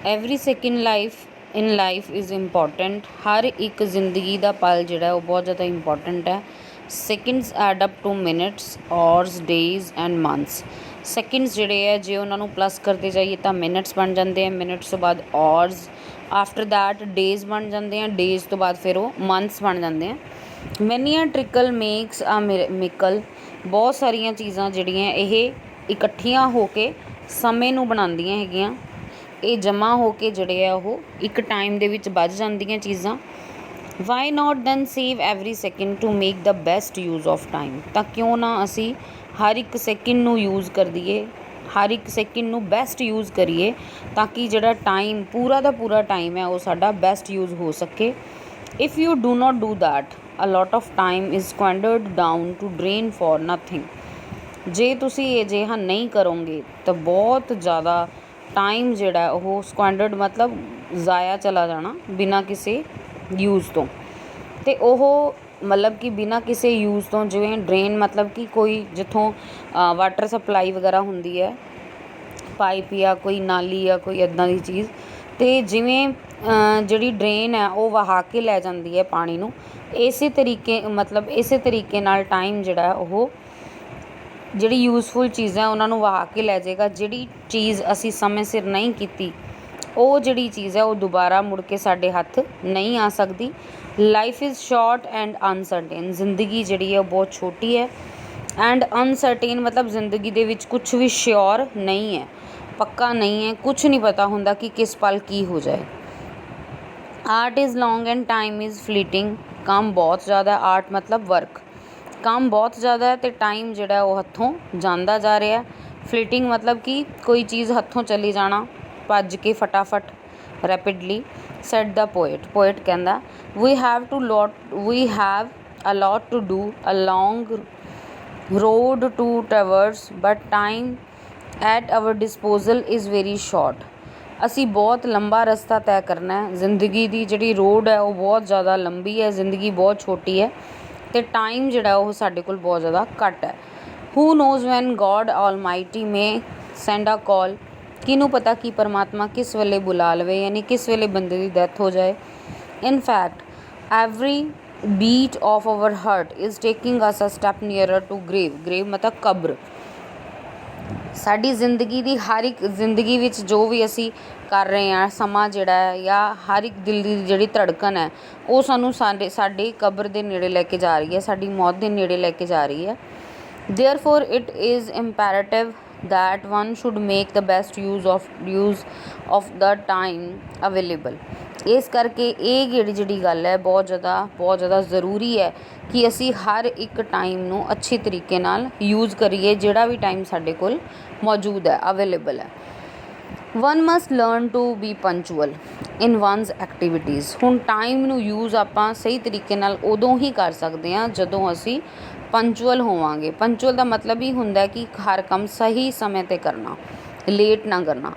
Every second life is important. ਹਰ ਇੱਕ ਜ਼ਿੰਦਗੀ ਦਾ ਪਲ ਜਿਹੜਾ ਉਹ ਬਹੁਤ ਜ਼ਿਆਦਾ ਇੰਪੋਰਟੈਂਟ ਹੈ। Seconds add up to minutes, hours, days and months. Seconds ਜਿਹੜੇ ਹੈ ਜੇ ਉਹਨਾਂ ਨੂੰ ਪਲੱਸ ਕਰਦੇ ਜਾਈਏ ਤਾਂ ਮਿੰਟਸ ਬਣ ਜਾਂਦੇ ਆ, ਮਿੰਟਸ ਤੋਂ ਬਾਅਦ ਆਵਰਸ, ਆਫਟਰ ਦੈਟ ਡੇਜ਼ ਬਣ ਜਾਂਦੇ ਆ, ਡੇਜ਼ ਤੋਂ ਬਾਅਦ ਫਿਰ ਉਹ ਮੰਥਸ ਬਣ ਜਾਂਦੇ ਆ। ਮੈਨੀ ਆ ਟ੍ਰਿਕਲ ਮੇਕਸ ਆ ਮਿਕਲ। ਬਹੁਤ ਸਾਰੀਆਂ ਚੀਜ਼ਾਂ ਜਿਹੜੀਆਂ ਇਹ ਇਕੱਠੀਆਂ ਹੋ ਕੇ ਸਮੇਂ ਨੂੰ ਬਣਾਉਂਦੀਆਂ ਹੈਗੀਆਂ। ਇਹ ਜਮ੍ਹਾਂ ਹੋ ਕੇ ਜਿਹੜੇ ਆ ਉਹ ਇੱਕ ਟਾਈਮ ਦੇ ਵਿੱਚ ਬੱਝ ਜਾਂਦੀਆਂ ਚੀਜ਼ਾਂ। Why not then save every second to make the best use of time. ਤਾਂ ਕਿਉਂ ਨਾ ਅਸੀਂ ਹਰ ਇੱਕ ਸੈਕਿੰਡ ਨੂੰ ਯੂਜ਼ ਕਰ ਦਈਏ, ਹਰ ਇੱਕ ਸੈਕਿੰਡ ਨੂੰ ਬੈਸਟ ਯੂਜ਼ ਕਰੀਏ ਤਾਂ ਕਿ ਜਿਹੜਾ ਟਾਈਮ ਪੂਰਾ ਦਾ ਪੂਰਾ ਟਾਈਮ ਹੈ ਉਹ ਸਾਡਾ ਬੈਸਟ ਯੂਜ਼ ਹੋ ਸਕੇ। If you do not do that, a lot of time is squandered down to drain for nothing. ਜੇ ਤੁਸੀਂ ਇਹ ਅਜਿਹਾ ਨਹੀਂ ਕਰੋਗੇ ਤਾਂ ਬਹੁਤ ਜ਼ਿਆਦਾ ਟਾਈਮ ਜਿਹੜਾ ਉਹ ਸਕੁਐਂਡਰਡ ਮਤਲਬ ਜ਼ਾਇਆ ਚਲਾ ਜਾਣਾ ਬਿਨਾਂ ਕਿਸੇ ਯੂਜ਼ ਤੋਂ। ਅਤੇ ਉਹ ਮਤਲਬ ਕਿ ਬਿਨਾਂ ਕਿਸੇ ਯੂਜ਼ ਤੋਂ, ਜਿਵੇਂ ਡਰੇਨ ਮਤਲਬ ਕਿ ਕੋਈ ਜਿੱਥੋਂ ਵਾਟਰ ਸਪਲਾਈ ਵਗੈਰਾ ਹੁੰਦੀ ਹੈ, ਪਾਈਪ ਜਾਂ ਕੋਈ ਨਾਲੀ ਜਾਂ ਕੋਈ ਇੱਦਾਂ ਦੀ ਚੀਜ਼, ਅਤੇ ਜਿਵੇਂ ਜਿਹੜੀ ਡਰੇਨ ਹੈ ਉਹ ਵਹਾ ਕੇ ਲੈ ਜਾਂਦੀ ਹੈ ਪਾਣੀ ਨੂੰ, ਇਸੇ ਤਰੀਕੇ ਨਾਲ ਟਾਈਮ ਜਿਹੜਾ ਉਹ ਜਿਹੜੀ ਯੂਜ਼ਫੁਲ ਚੀਜ਼ਾਂ ਉਹਨਾਂ ਨੂੰ ਵਹਾ ਕੇ ਲੈ ਜਾਏਗਾ। ਜਿਹੜੀ ਚੀਜ਼ ਅਸੀਂ ਸਮੇਂ ਸਿਰ ਨਹੀਂ ਕੀਤੀ ਉਹ ਜਿਹੜੀ ਚੀਜ਼ ਹੈ ਉਹ ਦੁਬਾਰਾ ਮੁੜ ਕੇ ਸਾਡੇ ਹੱਥ ਨਹੀਂ ਆ ਸਕਦੀ। Life is short and uncertain. ਜ਼ਿੰਦਗੀ ਜਿਹੜੀ ਹੈ ਉਹ ਬਹੁਤ ਛੋਟੀ ਹੈ। ਐਂਡ ਅਨਸਰਟੇਨ ਮਤਲਬ ਜ਼ਿੰਦਗੀ ਦੇ ਵਿੱਚ ਕੁਛ ਵੀ ਸ਼ਿਓਰ ਨਹੀਂ ਹੈ, ਪੱਕਾ ਨਹੀਂ ਹੈ, ਕੁਛ ਨਹੀਂ ਪਤਾ ਹੁੰਦਾ ਕਿ ਕਿਸ ਪਲ ਕੀ ਹੋ ਜਾਏ। Art is long and time is fleeting. ਕੰਮ ਬਹੁਤ ਜ਼ਿਆਦਾ, ਆਰਟ ਮਤਲਬ ਵਰਕ, ਕੰਮ ਬਹੁਤ ਜ਼ਿਆਦਾ ਹੈ ਅਤੇ ਟਾਈਮ ਜਿਹੜਾ ਉਹ ਹੱਥੋਂ ਜਾਂਦਾ ਜਾ ਰਿਹਾ। ਫਲੀਟਿੰਗ ਮਤਲਬ ਕਿ ਕੋਈ ਚੀਜ਼ ਹੱਥੋਂ ਚਲੀ ਜਾਣਾ ਭੱਜ ਕੇ ਫਟਾਫਟ, ਰੈਪਿਡਲੀ। ਸੈਡ ਦਾ ਪੋਇਟ ਕਹਿੰਦਾ we have a lot to do, a long road to traverse, but time at our disposal is very short. ਅਸੀਂ ਬਹੁਤ ਲੰਬਾ ਰਸਤਾ ਤੈਅ ਕਰਨਾ ਹੈ। ਜ਼ਿੰਦਗੀ ਦੀ ਜਿਹੜੀ ਰੋਡ ਹੈ ਉਹ ਬਹੁਤ ਜ਼ਿਆਦਾ ਲੰਬੀ ਹੈ, ਜ਼ਿੰਦਗੀ ਬਹੁਤ ਛੋਟੀ ਹੈ ਅਤੇ ਟਾਈਮ ਜਿਹੜਾ ਉਹ ਸਾਡੇ ਕੋਲ ਬਹੁਤ ਜ਼ਿਆਦਾ ਘੱਟ ਹੈ। ਹੂ ਨੋਜ਼ ਵੈਨ ਗੋਡ ਆਲਮਾਈਟੀ ਮੇ ਸੈਂਡ ਅ ਕਾਲ। ਕਿਹਨੂੰ ਪਤਾ ਕਿ ਪਰਮਾਤਮਾ ਕਿਸ ਵੇਲੇ ਬੁਲਾ ਲਵੇ, ਯਾਨੀ ਕਿਸ ਵੇਲੇ ਬੰਦੇ ਦੀ ਡੈਥ ਹੋ ਜਾਏ। In fact every beat of our heart is taking us a step nearer to grave ਮਤਲਬ ਕਬਰ। ਸਾਡੀ ਜ਼ਿੰਦਗੀ ਦੀ ਹਰ ਇੱਕ ਜ਼ਿੰਦਗੀ ਵਿੱਚ ਜੋ ਵੀ ਅਸੀਂ ਕਰ ਰਹੇ ਹਾਂ, ਸਮਾਂ ਜਿਹੜਾ ਹੈ ਜਾਂ ਹਰ ਇੱਕ ਦਿਲ ਦੀ ਜਿਹੜੀ ਧੜਕਣ ਹੈ ਉਹ ਸਾਨੂੰ ਸਾਡੇ ਕਬਰ ਦੇ ਨੇੜੇ ਲੈ ਕੇ ਜਾ ਰਹੀ ਹੈ, ਸਾਡੀ ਮੌਤ ਦੇ ਨੇੜੇ ਲੈ ਕੇ ਜਾ ਰਹੀ ਹੈ। Therefore it is imperative that one should make the best use of the time available। ਇਸ ਕਰਕੇ ਇਹ ਜਿਹੜੀ ਗੱਲ ਹੈ ਬਹੁਤ ਜ਼ਿਆਦਾ ਜ਼ਰੂਰੀ ਹੈ ਕਿ ਅਸੀਂ ਹਰ ਇੱਕ ਟਾਈਮ ਨੂੰ ਅੱਛੇ ਤਰੀਕੇ ਨਾਲ ਯੂਜ਼ ਕਰੀਏ, ਜਿਹੜਾ ਵੀ ਟਾਈਮ ਸਾਡੇ ਕੋਲ ਮੌਜੂਦ ਹੈ, ਅਵੇਲੇਬਲ ਹੈ। One must learn to be punctual in one's activities. ਹੁਣ ਟਾਈਮ ਨੂੰ ਯੂਜ਼ ਆਪਾਂ ਸਹੀ ਤਰੀਕੇ ਨਾਲ ਉਦੋਂ ਹੀ ਕਰ ਸਕਦੇ ਹਾਂ ਜਦੋਂ ਅਸੀਂ ਪੰਚੁਅਲ ਹੋਵਾਂਗੇ। ਪੰਚੁਅਲ ਦਾ ਮਤਲਬ ਹੀ ਹੁੰਦਾ ਕਿ ਹਰ ਕੰਮ ਸਹੀ ਸਮੇਂ 'ਤੇ ਕਰਨਾ, ਲੇਟ ਨਾ ਕਰਨਾ।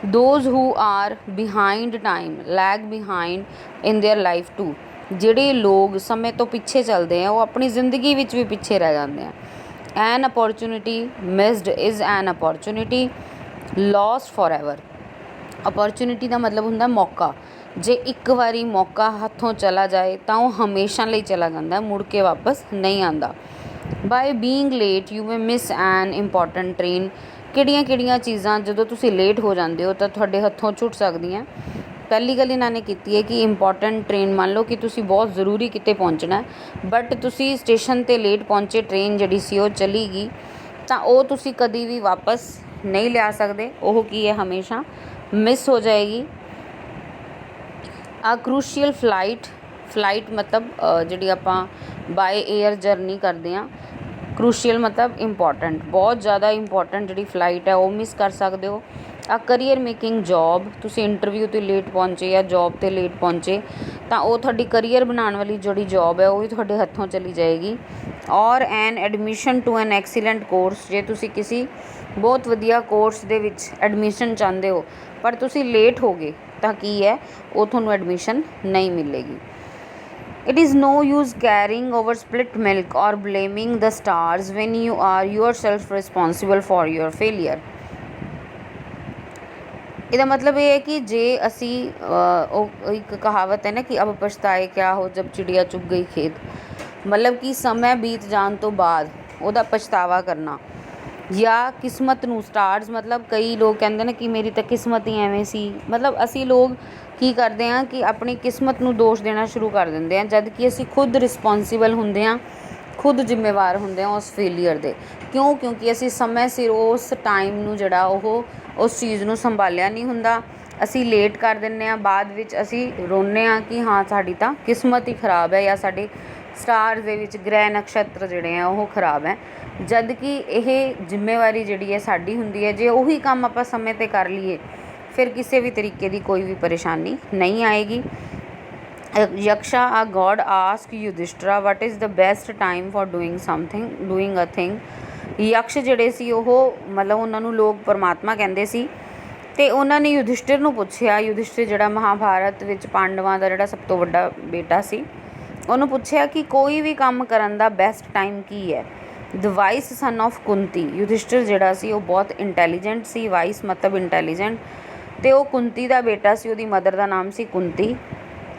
Those who are behind time lag behind in their life too. ਜਿਹੜੇ ਲੋਕ ਸਮੇਂ ਤੋਂ ਪਿੱਛੇ ਚੱਲਦੇ ਆ ਉਹ ਆਪਣੀ ਜ਼ਿੰਦਗੀ ਵਿੱਚ ਵੀ ਪਿੱਛੇ ਰਹਿ ਜਾਂਦੇ ਆ। An opportunity missed is an opportunity lost forever. Opportunity ਦਾ ਮਤਲਬ ਹੁੰਦਾ ਮੌਕਾ। ਜੇ ਇੱਕ ਵਾਰੀ ਮੌਕਾ ਹੱਥੋਂ ਚਲਾ ਜਾਏ ਤਾਂ ਉਹ ਹਮੇਸ਼ਾ ਲਈ ਚਲਾ ਜਾਂਦਾ, ਮੁੜ ਕੇ ਵਾਪਸ ਨਹੀਂ ਆਉਂਦਾ। By being late you may miss an important train. ਕਿਹੜੀਆਂ ਚੀਜ਼ਾਂ ਜਦੋਂ ਤੁਸੀਂ ਲੇਟ ਹੋ ਜਾਂਦੇ ਹੋ ਤਾਂ ਤੁਹਾਡੇ ਹੱਥੋਂ ਛੁੱਟ ਸਕਦੀਆਂ। ਪਹਿਲੀ ਗੱਲ ਇਹਨਾਂ ਨੇ ਕੀਤੀ ਹੈ ਕਿ ਇੰਪੋਰਟੈਂਟ ਟ੍ਰੇਨ, ਮੰਨ ਲਓ ਕਿ ਤੁਸੀਂ ਬਹੁਤ ਜ਼ਰੂਰੀ ਕਿਤੇ ਪਹੁੰਚਣਾ ਬਟ ਤੁਸੀਂ ਸਟੇਸ਼ਨ 'ਤੇ ਲੇਟ ਪਹੁੰਚੇ, ਟ੍ਰੇਨ ਜਿਹੜੀ ਸੀ ਉਹ ਚਲੀ ਗਈ, ਤਾਂ ਉਹ ਤੁਸੀਂ ਕਦੀ ਵੀ ਵਾਪਸ ਨਹੀਂ ਲਿਆ ਸਕਦੇ। ਉਹ ਕੀ ਹੈ, ਹਮੇਸ਼ਾ ਮਿਸ ਹੋ ਜਾਏਗੀ। ਆ ਕਰੂਸ਼ੀਅਲ ਫਲਾਈਟ ਮਤਲਬ ਜਿਹੜੀ ਆਪਾਂ ਬਾਏ ਏਅਰ ਜਰਨੀ ਕਰਦੇ ਹਾਂ, ਕਰੂਸ਼ੀਅਲ ਮਤਲਬ ਇੰਪੋਰਟੈਂਟ, ਬਹੁਤ ਜ਼ਿਆਦਾ ਇੰਪੋਰਟੈਂਟ ਜਿਹੜੀ ਫਲਾਈਟ ਹੈ ਉਹ ਮਿਸ ਕਰ ਸਕਦੇ ਹੋ। ਆ ਕਰੀਅਰ ਮੇਕਿੰਗ ਜੋਬ, ਤੁਸੀਂ ਇੰਟਰਵਿਊ 'ਤੇ ਲੇਟ ਪਹੁੰਚੇ ਜਾਂ ਜੋਬ 'ਤੇ ਲੇਟ ਪਹੁੰਚੇ ਤਾਂ ਉਹ ਤੁਹਾਡੀ ਕਰੀਅਰ ਬਣਾਉਣ ਵਾਲੀ ਜਿਹੜੀ ਜੋਬ ਹੈ ਉਹ ਵੀ ਤੁਹਾਡੇ ਹੱਥੋਂ ਚਲੀ ਜਾਏਗੀ। Or an admission to an excellent course. ਜੇ ਤੁਸੀਂ ਕਿਸੇ ਬਹੁਤ ਵਧੀਆ ਕੋਰਸ ਦੇ ਵਿੱਚ ਐਡਮਿਸ਼ਨ ਚਾਹੁੰਦੇ ਹੋ ਪਰ ਤੁਸੀਂ ਲੇਟ ਹੋ ਗਏ ਤਾਂ ਕੀ ਹੈ, ਉਹ ਤੁਹਾਨੂੰ ਐਡਮਿਸ਼ਨ ਨਹੀਂ ਮਿਲੇਗੀ। It is no use carrying over spilt milk or blaming the stars when you are yourself responsible for your failure। ਇਹਦਾ ਮਤਲਬ ਇਹ ਹੈ ਕਿ ਜੇ ਅਸੀਂ ਉਹ ਇੱਕ ਕਹਾਵਤ ਹੈ ਨਾ ਕਿ ਅਬ ਪਛਤਾਏ ਕਿਆ ਹੋ ਜਬ ਚਿੜੀਆ ਚੁਗ ਗਈ ਖੇਤ, ਮਤਲਬ ਕਿ ਸਮਾਂ ਬੀਤ ਜਾਣ ਤੋਂ ਬਾਅਦ ਉਹਦਾ ਪਛਤਾਵਾ ਕਰਨਾ। ਜਾਂ ਕਿਸਮਤ ਨੂੰ, ਸਟਾਰਸ ਮਤਲਬ ਕਈ ਲੋਕ ਕਹਿੰਦੇ ਨੇ ਕਿ ਮੇਰੀ ਤਾਂ ਕਿਸਮਤ ਹੀ ਐਵੇਂ ਸੀ, ਮਤਲਬ ਅਸੀਂ ਲੋਕ ਕੀ ਕਰਦੇ ਹਾਂ ਕਿ ਆਪਣੀ ਕਿਸਮਤ ਨੂੰ ਦੋਸ਼ ਦੇਣਾ ਸ਼ੁਰੂ ਕਰ ਦਿੰਦੇ ਹਾਂ, ਜਦ ਕਿ ਅਸੀਂ ਖੁਦ ਰਿਸਪੋਂਸੀਬਲ ਹੁੰਦੇ ਹਾਂ, ਖੁਦ ਜ਼ਿੰਮੇਵਾਰ ਹੁੰਦੇ ਹਾਂ ਉਸ ਫੇਲੀਅਰ ਦੇ। ਕਿਉਂਕਿ ਅਸੀਂ ਸਮੇਂ ਸਿਰ ਉਸ ਟਾਈਮ ਨੂੰ ਜਿਹੜਾ ਉਹ ਉਸ ਚੀਜ਼ ਨੂੰ ਸੰਭਾਲਿਆ ਨਹੀਂ ਹੁੰਦਾ, ਅਸੀਂ ਲੇਟ ਕਰ ਦਿੰਦੇ ਹਾਂ, ਬਾਅਦ ਵਿੱਚ ਅਸੀਂ ਰੋਂਦੇ ਹਾਂ ਕਿ ਹਾਂ ਸਾਡੀ ਤਾਂ ਕਿਸਮਤ ਹੀ ਖਰਾਬ ਹੈ ਜਾਂ ਸਾਡੇ ਸਟਾਰ ਦੇ ਵਿੱਚ ਗ੍ਰਹਿ ਨਕਸ਼ਤਰ ਜਿਹੜੇ ਆ ਉਹ ਖਰਾਬ ਹੈ। ਜਦ ਕਿ ਇਹ ਜ਼ਿੰਮੇਵਾਰੀ ਜਿਹੜੀ ਹੈ ਸਾਡੀ ਹੁੰਦੀ ਹੈ। ਜੇ ਉਹੀ ਕੰਮ ਆਪਾਂ ਸਮੇਂ 'ਤੇ ਕਰ ਲਈਏ ਫਿਰ ਕਿਸੇ ਵੀ ਤਰੀਕੇ ਦੀ ਕੋਈ ਵੀ ਪਰੇਸ਼ਾਨੀ ਨਹੀਂ ਆਏਗੀ। Yaksha a god ask Yudhishthira what is the best time for doing a thing. Yaksha ਜਿਹੜੇ ਸੀ ਉਹ ਮਤਲਬ ਉਹਨਾਂ ਨੂੰ ਲੋਕ ਪਰਮਾਤਮਾ ਕਹਿੰਦੇ ਸੀ, ਅਤੇ ਉਹਨਾਂ ਨੇ ਯੁਧਿਸ਼ਟਰ ਨੂੰ ਪੁੱਛਿਆ, ਯੁਧਿਸ਼ਟਰ ਜਿਹੜਾ ਮਹਾਭਾਰਤ ਵਿੱਚ ਪਾਂਡਵਾਂ ਦਾ ਜਿਹੜਾ ਸਭ ਤੋਂ ਵੱਡਾ ਬੇਟਾ ਸੀ, ਉਹਨੂੰ ਪੁੱਛਿਆ ਕਿ ਕੋਈ ਵੀ ਕੰਮ ਕਰਨ ਦਾ ਬੈਸਟ ਟਾਈਮ ਕੀ ਹੈ। The wise son of Kunti, Yudhishthira ਜਿਹੜਾ ਸੀ ਉਹ ਬਹੁਤ ਇੰਟੈਲੀਜੈਂਟ ਸੀ, ਵਾਈਸ ਮਤਲਬ ਇੰਟੈਲੀਜੈਂਟ, ਅਤੇ ਉਹ ਕੁੰਤੀ ਦਾ ਬੇਟਾ ਸੀ, ਉਹਦੀ ਮਦਰ ਦਾ ਨਾਮ ਸੀ ਕੁੰਤੀ।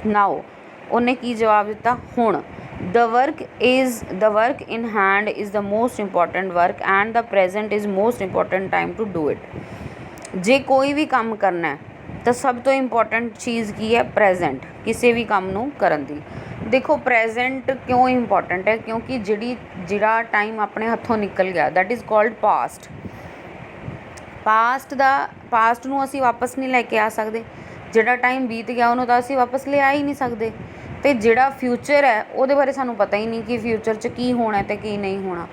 ਨਾਓ ਉਹਨੇ ਕੀ ਜਵਾਬ ਦਿੱਤਾ, ਹੁਣ the work in hand is the most important work and the present is most important time to do it. ਜੇ ਕੋਈ ਵੀ ਕੰਮ ਕਰਨਾ ਤਾਂ ਸਭ ਤੋਂ ਇੰਪੋਰਟੈਂਟ ਚੀਜ਼ ਕੀ ਹੈ, ਪ੍ਰੈਜੈਂਟ, ਕਿਸੇ ਵੀ ਕੰਮ ਨੂੰ ਕਰਨ ਦੀ। ਦੇਖੋ ਪ੍ਰੈਜੈਂਟ ਕਿਉਂ ਇੰਪੋਰਟੈਂਟ ਹੈ, ਕਿਉਂਕਿ ਜਿਹੜਾ ਟਾਈਮ ਆਪਣੇ ਹੱਥੋਂ ਨਿਕਲ ਗਿਆ that is called past. Past ਨੂੰ ਅਸੀਂ ਵਾਪਸ ਨਹੀਂ ਲੈ ਕੇ ਆ ਸਕਦੇ, ਜਿਹੜਾ ਟਾਈਮ ਬੀਤ ਗਿਆ ਉਹਨੂੰ ਤਾਂ ਅਸੀਂ ਵਾਪਸ ਲਿਆ ਹੀ ਨਹੀਂ ਸਕਦੇ। ਅਤੇ ਜਿਹੜਾ ਫਿਊਚਰ ਹੈ ਉਹਦੇ ਬਾਰੇ ਸਾਨੂੰ ਪਤਾ ਹੀ ਨਹੀਂ ਕਿ ਫਿਊਚਰ 'ਚ ਕੀ ਹੋਣਾ ਅਤੇ ਕੀ ਨਹੀਂ ਹੋਣਾ।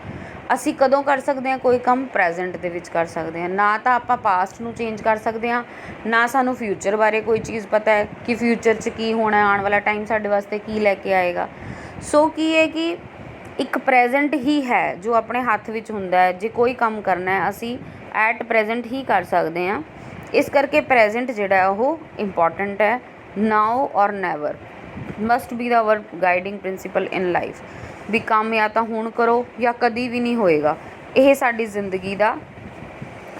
ਅਸੀਂ ਕਦੋਂ ਕਰ ਸਕਦੇ ਹਾਂ ਕੋਈ ਕੰਮ, ਪ੍ਰੈਜੈਂਟ ਦੇ ਵਿੱਚ ਕਰ ਸਕਦੇ ਹਾਂ। ਨਾ ਤਾਂ ਆਪਾਂ ਪਾਸਟ ਨੂੰ ਚੇਂਜ ਕਰ ਸਕਦੇ ਹਾਂ, ਨਾ ਸਾਨੂੰ ਫਿਊਚਰ ਬਾਰੇ ਕੋਈ ਚੀਜ਼ ਪਤਾ ਹੈ ਕਿ ਫਿਊਚਰ 'ਚ ਕੀ ਹੋਣਾ, ਆਉਣ ਵਾਲਾ ਟਾਈਮ ਸਾਡੇ ਵਾਸਤੇ ਕੀ ਲੈ ਕੇ ਆਏਗਾ। ਸੋ ਕੀ ਹੈ ਕਿ ਇੱਕ ਪ੍ਰੈਜੈਂਟ ਹੀ ਹੈ ਜੋ ਆਪਣੇ ਹੱਥ ਵਿੱਚ ਹੁੰਦਾ ਹੈ। ਜੇ ਕੋਈ ਕੰਮ ਕਰਨਾ ਹੈ ਅਸੀਂ ਐਟ ਪ੍ਰੈਜੈਂਟ ਹੀ ਕਰ ਸਕਦੇ ਹਾਂ। ਇਸ ਕਰਕੇ ਪ੍ਰੈਜੈਂਟ ਜਿਹੜਾ ਉਹ ਇੰਪੋਰਟੈਂਟ ਹੈ। Now or never must be the our guiding principle in life. ਵੀ ਕੰਮ ਜਾਂ ਤਾਂ ਹੁਣ ਕਰੋ ਜਾਂ ਕਦੀ ਵੀ ਨਹੀਂ ਹੋਏਗਾ। ਇਹ ਸਾਡੀ ਜ਼ਿੰਦਗੀ ਦਾ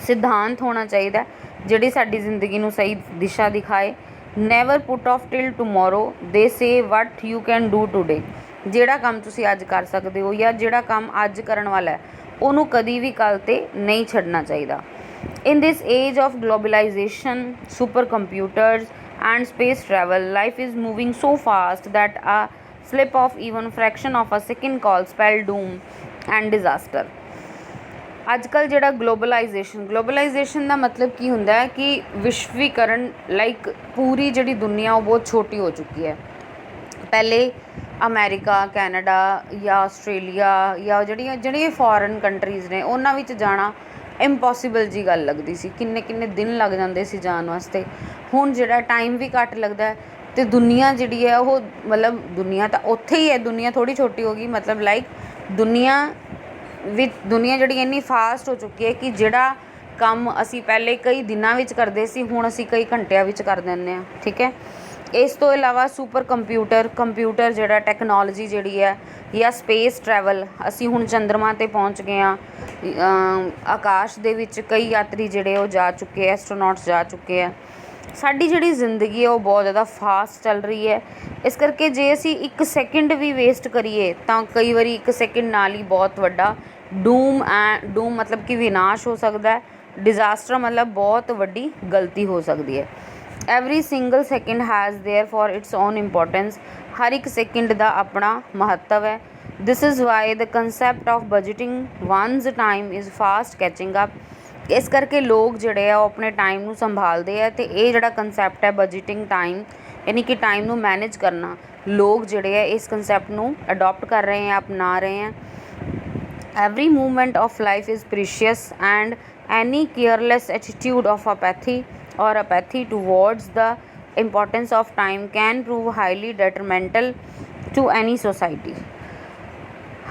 ਸਿਧਾਂਤ ਹੋਣਾ ਚਾਹੀਦਾ ਜਿਹੜੀ ਸਾਡੀ ਜ਼ਿੰਦਗੀ ਨੂੰ ਸਹੀ ਦਿਸ਼ਾ ਦਿਖਾਏ। Never put off till tomorrow they say what you can do today. ਜਿਹੜਾ ਕੰਮ ਤੁਸੀਂ ਅੱਜ ਕਰ ਸਕਦੇ ਹੋ ਜਾਂ ਜਿਹੜਾ ਕੰਮ ਅੱਜ ਕਰਨ ਵਾਲਾ ਹੈ ਉਹਨੂੰ ਕਦੀ ਵੀ ਕੱਲ੍ਹ 'ਤੇ ਨਹੀਂ ਛੱਡਣਾ ਚਾਹੀਦਾ। In this age of globalization, supercomputers and space travel, life is moving so fast that a slip of even fraction of a second can spell doom and disaster. ਅੱਜ ਕੱਲ੍ਹ ਜਿਹੜਾ ਗਲੋਬਲਾਈਜੇਸ਼ਨ ਦਾ ਮਤਲਬ ਕੀ ਹੁੰਦਾ ਹੈ ਕਿ ਵਿਸ਼ਵੀਕਰਨ, ਲਾਈਕ ਪੂਰੀ ਜਿਹੜੀ ਦੁਨੀਆ ਉਹ ਬਹੁਤ ਛੋਟੀ ਹੋ ਚੁੱਕੀ ਹੈ। ਪਹਿਲੇ ਅਮੈਰੀਕਾ, ਕੈਨੇਡਾ ਜਾਂ ਆਸਟ੍ਰੇਲੀਆ ਜਾਂ ਜਿਹੜੀਆਂ ਫੋਰਨ ਕੰਟਰੀਜ਼ ਨੇ ਉਹਨਾਂ ਵਿੱਚ ਜਾਣਾ ਇੰਪੋਸੀਬਲ ਜੀ ਗੱਲ ਲੱਗਦੀ ਸੀ। ਕਿੰਨੇ ਦਿਨ ਲੱਗ ਜਾਂਦੇ ਸੀ ਜਾਣ ਵਾਸਤੇ। ਹੁਣ ਜਿਹੜਾ ਟਾਈਮ ਵੀ ਘੱਟ ਲੱਗਦਾ ਅਤੇ ਦੁਨੀਆ ਜਿਹੜੀ ਹੈ ਉਹ ਮਤਲਬ ਦੁਨੀਆ ਤਾਂ ਉੱਥੇ ਹੀ ਹੈ, ਦੁਨੀਆ ਥੋੜ੍ਹੀ ਛੋਟੀ ਹੋ ਗਈ। ਮਤਲਬ ਲਾਈਕ ਦੁਨੀਆ ਜਿਹੜੀ ਇੰਨੀ ਫਾਸਟ ਹੋ ਚੁੱਕੀ ਹੈ ਕਿ ਜਿਹੜਾ ਕੰਮ ਅਸੀਂ ਪਹਿਲੇ ਕਈ ਦਿਨਾਂ ਵਿੱਚ ਕਰਦੇ ਸੀ ਹੁਣ ਅਸੀਂ ਕਈ ਘੰਟਿਆਂ ਵਿੱਚ ਕਰ ਦਿੰਦੇ ਹਾਂ। ਠੀਕ ਹੈ। ਇਸ ਤੋਂ ਇਲਾਵਾ ਸੁਪਰ ਕੰਪਿਊਟਰ ਜਿਹੜਾ ਟੈਕਨੋਲੋਜੀ ਜਿਹੜੀ ਹੈ ਜਾਂ ਸਪੇਸ ਟਰੈਵਲ, ਅਸੀਂ ਹੁਣ ਚੰਦਰਮਾ 'ਤੇ ਪਹੁੰਚ ਗਏ ਹਾਂ। ਆਕਾਸ਼ ਦੇ ਵਿੱਚ ਕਈ ਯਾਤਰੀ ਜਿਹੜੇ ਉਹ ਜਾ ਚੁੱਕੇ, ਐਸਟਰੋਨੌਟਸ ਜਾ ਚੁੱਕੇ ਆ। ਸਾਡੀ ਜਿਹੜੀ ਜ਼ਿੰਦਗੀ ਹੈ ਉਹ ਬਹੁਤ ਜ਼ਿਆਦਾ ਫਾਸਟ ਚੱਲ ਰਹੀ ਹੈ। ਇਸ ਕਰਕੇ ਜੇ ਅਸੀਂ ਇੱਕ ਸੈਕਿੰਡ ਵੀ ਵੇਸਟ ਕਰੀਏ ਤਾਂ ਕਈ ਵਾਰੀ ਇੱਕ ਸੈਕਿੰਡ ਨਾਲ ਹੀ ਬਹੁਤ ਵੱਡਾ ਡੂਮ ਮਤਲਬ ਕਿ ਵਿਨਾਸ਼ ਹੋ ਸਕਦਾ ਹੈ। ਡਿਜ਼ਾਸਟਰ ਮਤਲਬ ਬਹੁਤ ਵੱਡੀ ਗਲਤੀ ਹੋ ਸਕਦੀ ਹੈ। Every single second has there for its own importance. ਹਰ ਇੱਕ ਸੈਕਿੰਡ ਦਾ ਆਪਣਾ ਮਹੱਤਵ ਹੈ। This is why the concept of budgeting one's time is fast catching up. ਇਸ ਕਰਕੇ ਲੋਕ ਜਿਹੜੇ ਆ ਉਹ ਆਪਣੇ ਟਾਈਮ ਨੂੰ ਸੰਭਾਲਦੇ ਆ ਅਤੇ ਇਹ ਜਿਹੜਾ ਕੰਸੈਪਟ ਹੈ ਬਜਟਿੰਗ ਟਾਈਮ, ਯਾਨੀ ਕਿ ਟਾਈਮ ਨੂੰ ਮੈਨੇਜ ਕਰਨਾ, ਲੋਕ ਜਿਹੜੇ ਆ ਇਸ ਕੰਸੈਪਟ ਨੂੰ ਅਡੋਪਟ ਕਰ ਰਹੇ ਆ, ਅਪਣਾ ਰਹੇ ਆ। Every movement of life is precious and any careless attitude of apathy towards the importance of time can prove highly detrimental to any society.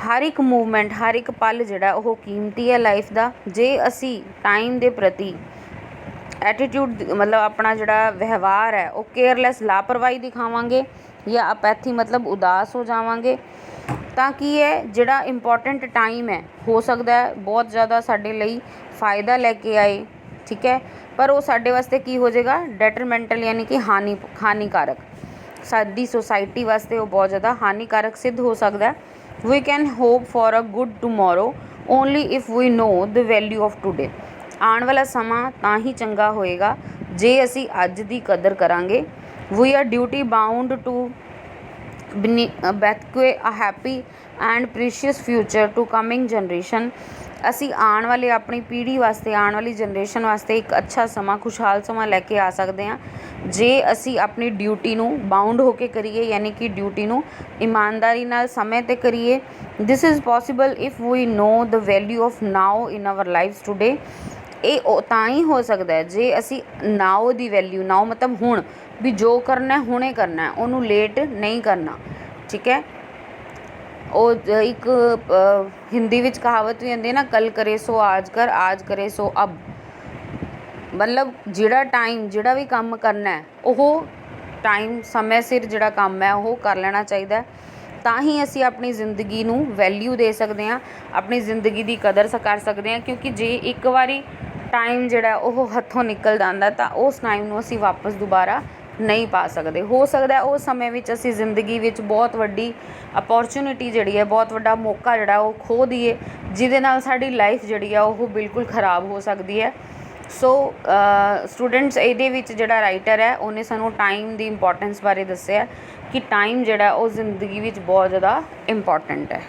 ਹਰ ਇੱਕ ਮੂਵਮੈਂਟ, ਹਰ ਇੱਕ ਪਲ ਜਿਹੜਾ ਉਹ ਕੀਮਤੀ ਹੈ ਲਾਈਫ ਦਾ। ਜੇ ਅਸੀਂ ਟਾਈਮ ਦੇ ਪ੍ਰਤੀ ਐਟੀਟਿਊਡ ਮਤਲਬ ਆਪਣਾ ਜਿਹੜਾ ਵਿਵਹਾਰ ਹੈ ਉਹ ਕੇਅਰਲੈਸ, ਲਾਪਰਵਾਹੀ ਦਿਖਾਵਾਂਗੇ ਜਾਂ ਅਪੈਥੀ ਮਤਲਬ ਉਦਾਸ ਹੋ ਜਾਵਾਂਗੇ ਤਾਂ ਕੀ ਹੈ ਜਿਹੜਾ ਇੰਪੋਰਟੈਂਟ ਟਾਈਮ ਹੈ ਹੋ ਸਕਦਾ ਹੈ ਬਹੁਤ ਜ਼ਿਆਦਾ ਸਾਡੇ ਲਈ ਫ਼ਾਇਦਾ ਲੈ ਕੇ ਆਏ। ਠੀਕ ਹੈ। ਪਰ ਉਹ ਸਾਡੇ ਵਾਸਤੇ ਕੀ ਹੋ ਜਾਏਗਾ, ਡੈਟਰਮੈਂਟਲ ਯਾਨੀ ਕਿ ਹਾਨੀਕਾਰਕ, ਸਾਡੀ ਸੋਸਾਇਟੀ ਵਾਸਤੇ ਉਹ ਬਹੁਤ ਜ਼ਿਆਦਾ ਹਾਨੀਕਾਰਕ ਸਿੱਧ ਹੋ ਸਕਦਾ। We can hope for a good tomorrow only if we know the value of today. ਆਉਣ ਵਾਲਾ ਸਮਾਂ ਤਾਂ ਹੀ ਚੰਗਾ ਹੋਏਗਾ ਜੇ ਅਸੀਂ ਅੱਜ ਦੀ ਕਦਰ ਕਰਾਂਗੇ। We are duty bound to bequeath a happy and precious future to coming generation। ਅਸੀਂ ਆਉਣ ਵਾਲੇ ਆਪਣੀ ਪੀੜ੍ਹੀ ਵਾਸਤੇ, ਆਉਣ ਵਾਲੀ ਜਨਰੇਸ਼ਨ ਵਾਸਤੇ ਇੱਕ ਅੱਛਾ ਸਮਾਂ, ਖੁਸ਼ਹਾਲ ਸਮਾਂ ਲੈ ਕੇ ਆ ਸਕਦੇ ਹਾਂ ਜੇ ਅਸੀਂ ਆਪਣੀ ਡਿਊਟੀ ਨੂੰ ਬਾਉਂਡ ਹੋ ਕੇ ਕਰੀਏ, ਯਾਨੀ ਕਿ ਡਿਊਟੀ ਨੂੰ ਇਮਾਨਦਾਰੀ ਨਾਲ ਸਮੇਂ 'ਤੇ ਕਰੀਏ। This is possible if we know the value of now in our lives today. ਇਹ ਤਾਂ ਹੀ ਹੋ ਸਕਦਾ ਹੈ ਜੇ ਅਸੀਂ ਨਾਓ ਦੀ ਵੈਲਿਊ, ਨਾਓ ਮਤਲਬ ਹੁਣ, ਵੀ ਜੋ ਕਰਨਾ ਹੁਣੇ ਕਰਨਾ, ਉਹਨੂੰ ਲੇਟ ਨਹੀਂ ਕਰਨਾ, ਠੀਕ ਹੈ। ਉਹ ਇੱਕ ਹਿੰਦੀ ਵਿੱਚ ਕਹਾਵਤ ਵੀ ਹੁੰਦੀ ਹੈ ਨਾ, ਕੱਲ ਕਰੇ ਸੋ ਆਜ ਕਰੇ ਸੋ ਅਬ। ਮਤਲਬ ਜਿਹੜਾ ਟਾਈਮ, ਜਿਹੜਾ ਵੀ ਕੰਮ ਕਰਨਾ ਉਹ ਟਾਈਮ, ਸਮੇਂ ਸਿਰ ਜਿਹੜਾ ਕੰਮ ਹੈ ਉਹ ਕਰ ਲੈਣਾ ਚਾਹੀਦਾ। ਤਾਂ ਹੀ ਅਸੀਂ ਆਪਣੀ ਜ਼ਿੰਦਗੀ ਨੂੰ ਵੈਲਿਊ ਦੇ ਸਕਦੇ ਹਾਂ, ਆਪਣੀ ਜ਼ਿੰਦਗੀ ਦੀ ਕਦਰ ਕਰ ਸਕਦੇ ਹਾਂ। ਕਿਉਂਕਿ ਜੇ ਇੱਕ ਵਾਰੀ ਟਾਈਮ ਜਿਹੜਾ ਉਹ ਹੱਥੋਂ ਨਿਕਲ ਜਾਂਦਾ ਤਾਂ ਉਸ ਟਾਈਮ ਨੂੰ ਅਸੀਂ ਵਾਪਸ ਦੁਬਾਰਾ ਨਹੀਂ ਪਾ ਸਕਦੇ। ਹੋ ਸਕਦਾ ਉਸ ਸਮੇਂ ਵਿੱਚ ਅਸੀਂ ਜ਼ਿੰਦਗੀ ਵਿੱਚ ਬਹੁਤ ਵੱਡੀ ਅਪੋਰਚੁਨਿਟੀ ਜਿਹੜੀ ਹੈ, ਬਹੁਤ ਵੱਡਾ ਮੌਕਾ ਜਿਹੜਾ ਉਹ ਖੋ ਦਈਏ, ਜਿਹਦੇ ਨਾਲ ਸਾਡੀ ਲਾਈਫ ਜਿਹੜੀ ਆ ਉਹ ਬਿਲਕੁਲ ਖਰਾਬ ਹੋ ਸਕਦੀ ਹੈ। ਸੋ ਸਟੂਡੈਂਟਸ, ਇਹਦੇ ਵਿੱਚ ਜਿਹੜਾ ਰਾਈਟਰ ਹੈ ਉਹਨੇ ਸਾਨੂੰ ਟਾਈਮ ਦੀ ਇੰਪੋਰਟੈਂਸ ਬਾਰੇ ਦੱਸਿਆ ਕਿ ਟਾਈਮ ਜਿਹੜਾ ਉਹ ਜ਼ਿੰਦਗੀ ਵਿੱਚ ਬਹੁਤ ਜ਼ਿਆਦਾ ਇੰਪੋਰਟੈਂਟ ਹੈ।